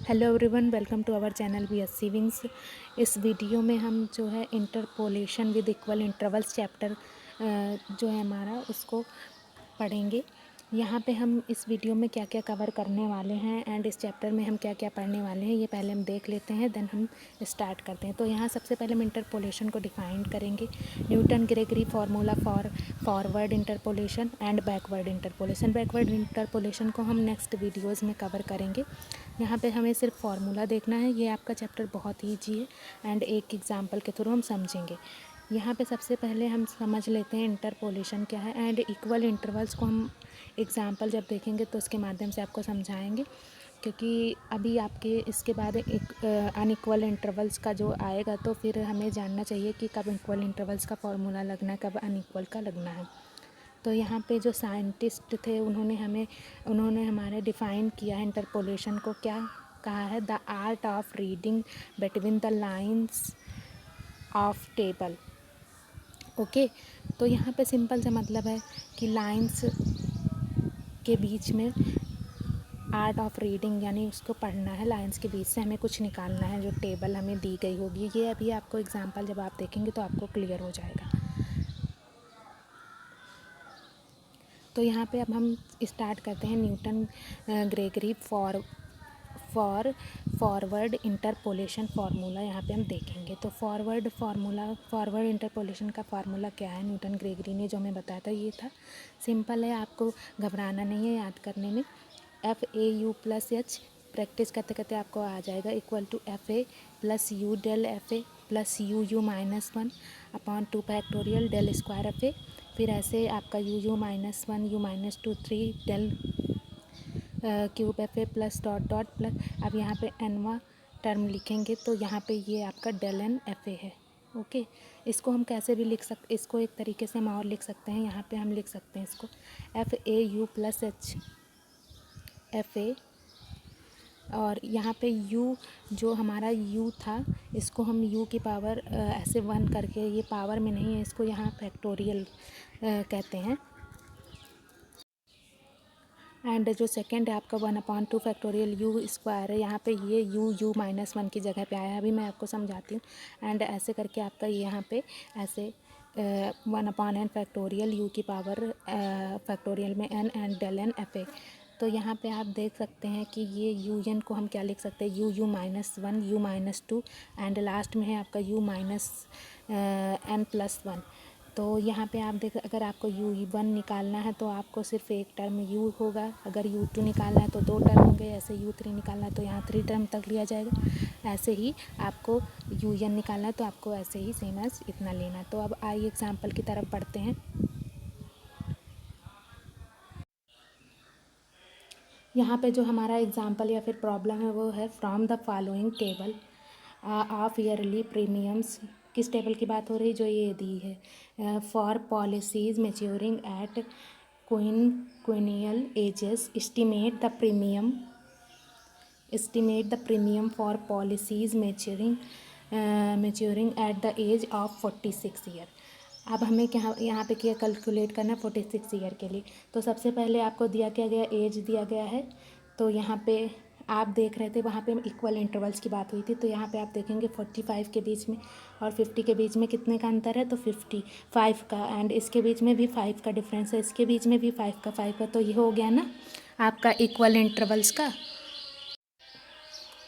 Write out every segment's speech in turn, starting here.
Hello everyone, welcome to our channel BSc wings. इस video में हम जो है interpolation with equal intervals chapter जो है हमारा उसको पढ़ेंगे। यहाँ पे हम इस वीडियो में क्या क्या कवर करने वाले हैं एंड इस चैप्टर में हम क्या क्या पढ़ने वाले हैं ये पहले हम देख लेते हैं, देन हम स्टार्ट करते हैं। तो यहाँ सबसे पहले हम इंटरपोलेशन को डिफाइन करेंगे। Newton Gregory formula for forward interpolation and backward interpolation. Backward interpolation को हम नेक्स्ट वीडियोज़ में कवर करेंगे। यहाँ पे हमें सिर्फ फार्मूला देखना है। ये आपका चैप्टर बहुत ईजी है एंड एक एग्जांपल के थ्रू हम समझेंगे। यहाँ पे सबसे पहले हम समझ लेते हैं इंटरपोलेशन क्या है एंड इक्वल इंटरवल्स को हम एग्जांपल जब देखेंगे तो उसके माध्यम से आपको समझाएंगे, क्योंकि अभी आपके इसके बाद एक अनइक्वल इंटरवल्स का जो आएगा तो फिर हमें जानना चाहिए कि कब इक्वल इंटरवल्स का फार्मूला लगना है, कब अनइक्वल का लगना है। तो यहाँ पे जो साइंटिस्ट थे उन्होंने हमारे डिफ़ाइन किया है इंटरपोलेशन को। क्या कहा है? The art of reading between the lines of table. Okay, तो यहाँ पे सिंपल सा मतलब है कि लाइंस के बीच में आर्ट ऑफ रीडिंग यानी उसको पढ़ना है, लाइंस के बीच से हमें कुछ निकालना है जो टेबल हमें दी गई होगी। ये अभी आपको एग्जांपल जब आप देखेंगे तो आपको क्लियर हो जाएगा। तो यहाँ पे अब हम स्टार्ट करते हैं Newton Gregory forward interpolation formula यहाँ पे हम देखेंगे। तो फॉरवर्ड इंटरपोलेशन का फार्मूला क्या है, न्यूटन ग्रेगरी ने जो हमें बताया था ये था। सिंपल है, आपको घबराना नहीं है याद करने में। FAU+H प्रैक्टिस करते करते आपको आ जाएगा, equal to FA plus u del FA plus U-1 upon 2 factorial del square FA। फिर ऐसे आपका U-1 U-2 3 del cube FA plus dot dot plus. अब यहाँ पे nवा टर्म लिखेंगे तो यहाँ पे ये आपका डेल n FA है। ओके, इसको हम कैसे भी लिख सकते, इसको एक तरीके से हम और लिख सकते हैं। यहाँ पे हम लिख सकते हैं इसको FAU+H FA, और यहाँ पे u जो हमारा u था इसको हम u की पावर ऐसे 1 करके, ये पावर में नहीं है, इसको यहाँ फैक्टोरियल कहते हैं। एंड जो सेकेंड है आपका 1/2 फैक्टोरियल U² है, यहाँ पे ये U-1 की जगह पे आया है। अभी मैं आपको समझाती हूँ। एंड ऐसे करके आपका यहाँ पे ऐसे 1/n फैक्टोरियल U की पावर फैक्टोरियल में n and del n FA। तो यहाँ पे आप देख सकते हैं कि ये UN को हम क्या लिख सकते हैं, U-1 U-2 एंड लास्ट में है आपका U-n+1। तो यहाँ पे आप देख, अगर आपको U1 निकालना है तो आपको सिर्फ एक टर्म U होगा, अगर U2 निकालना है तो 2 टर्म होंगे, ऐसे U3 निकालना है तो यहाँ 3 टर्म तक लिया जाएगा। ऐसे ही आपको UN निकालना है तो आपको ऐसे ही सेम एज इतना लेना है। तो अब आइए एग्जाम्पल की तरफ बढ़ते हैं। यहाँ पे जो हमारा एग्जाम्पल या फिर प्रॉब्लम है वो है from the following table of yearly premiums. किस टेबल की बात हो रही, जो ये दी है, for policies maturing at quinquennial ages, estimate the premium for policies maturing at the age of 46 year. अब हमें क्या यहाँ पे क्या कैलकुलेट करना है 46 ईयर के लिए। तो सबसे पहले आपको दिया क्या गया, एज दिया गया है। तो यहाँ पे आप देख रहे थे वहाँ पे इक्वल इंटरवल्स की बात हुई थी, तो यहाँ पे आप देखेंगे 45 के बीच में और 50 के बीच में कितने का अंतर है, तो 55 का। एंड इसके बीच में भी 5 का डिफरेंस है, इसके बीच में भी 5 का। तो ये हो गया ना आपका इक्वल इंटरवल्स का।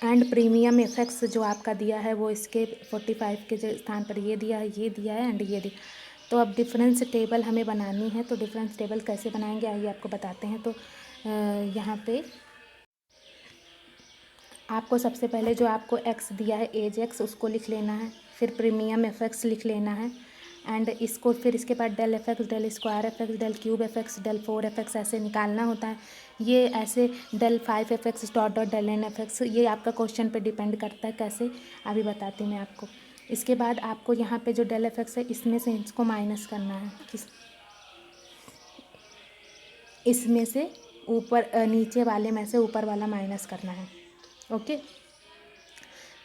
एंड प्रीमियम इफेक्ट्स जो आपका दिया है वो इसके 45 के स्थान पर ये दिया है एंड ये दिया। तो अब डिफरेंस टेबल हमें बनानी है, तो डिफरेंस टेबल कैसे बनाएंगे आइए आपको बताते हैं। तो यहाँ पे आपको सबसे पहले जो आपको x दिया है, एज x, उसको लिख लेना है। फिर प्रीमियम इफेक्ट्स लिख लेना है एंड इसको फिर इसके बाद del FX, del square FX, del cube FX, del 4FX ऐसे निकालना होता है। ये ऐसे del 5FX dot dot del n FX, ये आपका क्वेश्चन पे डिपेंड करता है कैसे, अभी बताती हूँ मैं आपको। इसके बाद आपको यहाँ पे जो डेल FX है इसमें से इसको माइनस करना है, इसमें से ऊपर नीचे वाले में से ऊपर वाला माइनस करना है। ओके,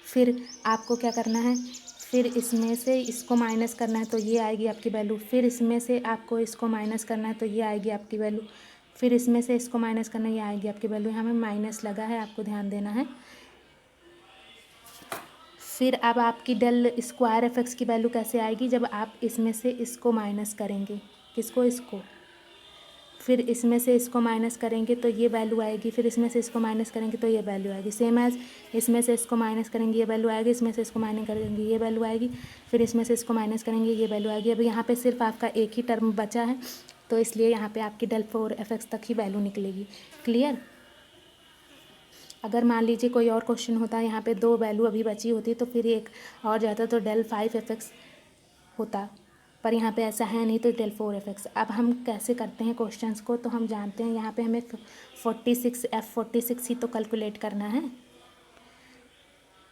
फिर आपको क्या करना है, फिर इसमें से इसको माइनस करना है तो ये आएगी आपकी वैल्यू। फिर इसमें से आपको इसको माइनस करना है तो ये आएगी आपकी वैल्यू। फिर इसमें से इसको माइनस करना है, ये आएगी आपकी वैल्यू। यहाँ में माइनस लगा है, आपको ध्यान देना है। फिर अब आपकी डेल स्क्वायर एफ एक्स की वैल्यू कैसे आएगी, जब आप इसमें से इसको माइनस करेंगे, किसको, इसको, फिर इसमें से इसको माइनस करेंगे तो ये वैल्यू आएगी, फिर इसमें से इसको माइनस करेंगे तो ये वैल्यू आएगी, सेम एज इसमें से इसको माइनस करेंगे ये वैल्यू आएगी, इसमें से इसको माइनस करेंगे ये वैल्यू आएगी, फिर इसमें से इसको माइनस करेंगे ये वैल्यू आएगी। अब यहाँ पे सिर्फ आपका एक ही टर्म बचा है, तो इसलिए यहाँ पे आपकी डेल 4f(x) तक ही वैल्यू निकलेगी। क्लियर। अगर मान लीजिए कोई और क्वेश्चन होता है, यहाँ पे 2 वैल्यू अभी बची होती तो फिर एक और जाता तो डेल 5f(x) होता, पर यहाँ पे ऐसा है नहीं, तो डेल 4f(x). अब हम कैसे करते हैं क्वेश्चंस को, तो हम जानते हैं यहाँ पे हमें 46 ही तो कैलकुलेट करना है।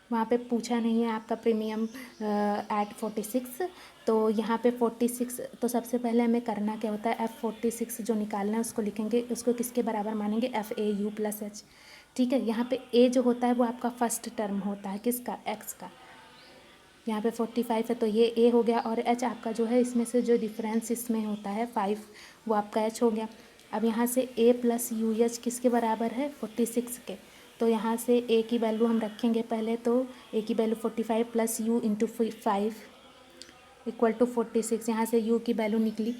वहाँ पे पूछा नहीं है आपका प्रीमियम एट 46, तो यहाँ पे 46, तो सबसे पहले हमें करना क्या होता है, F46 जो निकालना है उसको लिखेंगे, उसको किसके बराबर मानेंगे, FAU+H। ठीक है, यहाँ पे A जो होता है वो आपका फर्स्ट टर्म होता है, किसका, x का। यहाँ पे 45 है तो ये A हो गया, और H आपका जो है इसमें से जो डिफरेंस इसमें होता है 5, वो आपका H हो गया। अब यहाँ से A + UH किसके बराबर है, 46 के, तो यहाँ से A की वैल्यू हम रखेंगे पहले, तो A की वैल्यू 45 + U × 5 = 46। यहाँ से U की वैल्यू निकली।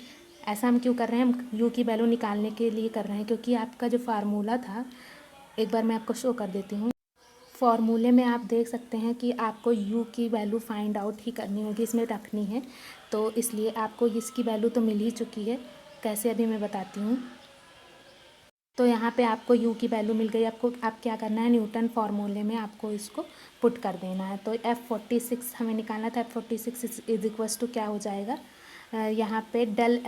ऐसा हम क्यों कर रहे हैं, हम U की वैल्यू निकालने के लिए कर रहे हैं, क्योंकि आपका जो फार्मूला था, एक बार मैं आपको शो कर देती हूँ। फॉर्मूले में आप देख सकते हैं कि आपको U की वैल्यू फाइंड आउट ही करनी होगी, इसमें रखनी है, तो इसलिए आपको इसकी वैल्यू तो मिल ही चुकी है, कैसे अभी मैं बताती हूँ। तो यहाँ पे आपको U की वैल्यू मिल गई, आपको आप क्या करना है, न्यूटन फार्मूले में आपको इसको पुट कर देना है। तो F46 हमें निकालना था, F46 = क्या हो जाएगा, यहाँ पे डेल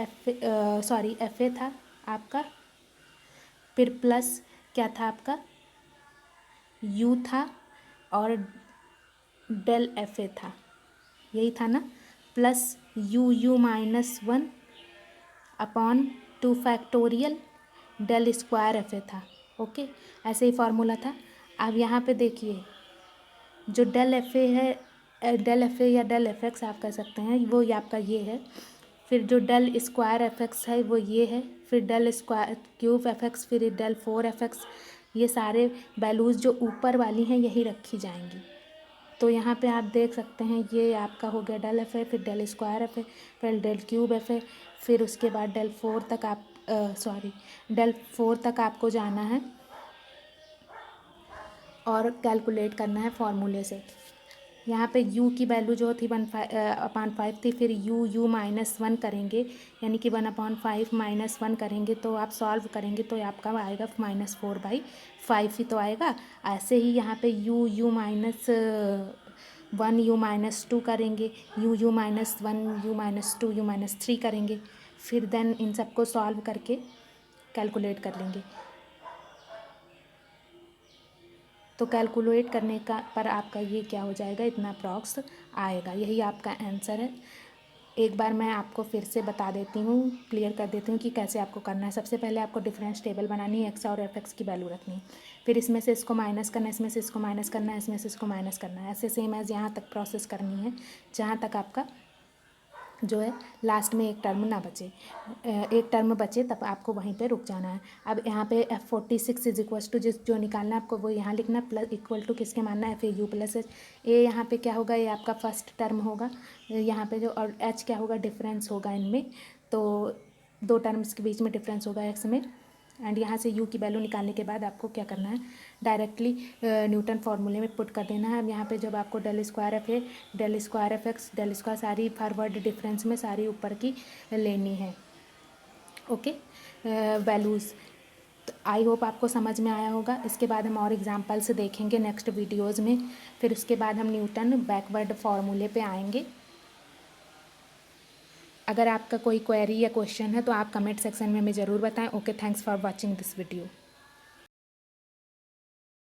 FA था आपका, फिर प्लस क्या था आपका, U था, और डेल FA था, यही था ना, plus U -1 upon 2 factorial del square FA था। ओके, ऐसे ही फार्मूला था। अब यहाँ पे देखिए, जो डेल FA है, डेल FA या डेल FX आप कह सकते हैं, वो ये आपका ये है, फिर जो डेल स्क्वायर FX है वो ये है, फिर डेल स्क्वायर क्यूब FX, फिर डेल 4f(x), ये सारे वैल्यूज़ जो ऊपर वाली हैं यही रखी जाएंगी। तो यहाँ पे आप देख सकते हैं ये आपका हो गया डेल FA, फिर डेल स्क्वायर FA, फिर डेल क्यूब FA, फिर उसके बाद डेल 4 तक आपको जाना है और कैलकुलेट करना है फार्मूले से। यहाँ पे U की वैल्यू जो थी 1/5 थी, फिर U -1 करेंगे, यानी कि 1/5 -1 करेंगे, तो आप सॉल्व करेंगे तो आपका आएगा -4/5 ही तो आएगा। ऐसे ही यहाँ पे U -1 U -2 करेंगे, U -1 U -2 U -3 करेंगे, फिर देन इन सबको सॉल्व करके कैलकुलेट कर लेंगे। तो कैलकुलेट करने का पर आपका ये क्या हो जाएगा, इतना अप्रॉक्स आएगा, यही आपका आंसर है। एक बार मैं आपको फिर से बता देती हूँ, क्लियर कर देती हूँ कि कैसे आपको करना है। सबसे पहले आपको डिफरेंस टेबल बनानी है, x और f(x) की वैल्यू रखनी है, फिर इसमें से इसको माइनस करना है, इसमें से इसको माइनस करना है, इसमें से इसको माइनस करना है, ऐसे सेम एज यहाँ तक प्रोसेस करनी है, जहाँ तक आपका जो है लास्ट में एक टर्म ना बचे, एक टर्म बचे तब आपको वहीं पे रुक जाना है। अब यहाँ पे F46 = जो निकालना है आपको वो यहाँ लिखना, प्लस इक्वल टू किसके मानना है, FAU+H। ए यहाँ पे क्या होगा, ये आपका फर्स्ट टर्म होगा, यहाँ पे जो, और H क्या होगा, डिफरेंस होगा इनमें, तो 2 टर्म्स के बीच में डिफरेंस होगा x में। एंड यहाँ से U की वैल्यू निकालने के बाद आपको क्या करना है, डायरेक्टली न्यूटन फार्मूले में पुट कर देना है। अब यहाँ पे जब आपको del square FA, del square FX, del square सारी फॉरवर्ड डिफरेंस में सारी ऊपर की लेनी है। Okay, values. तो आई होप आपको समझ में आया होगा। इसके बाद हम और एग्जांपल्स देखेंगे नेक्स्ट वीडियोज़ में, फिर उसके बाद हम न्यूटन बैकवर्ड फार्मूले पे आएंगे। अगर आपका कोई क्वेरी या क्वेश्चन है तो आप कमेंट सेक्शन में हमें ज़रूर बताएं। Okay, thanks for watching this video.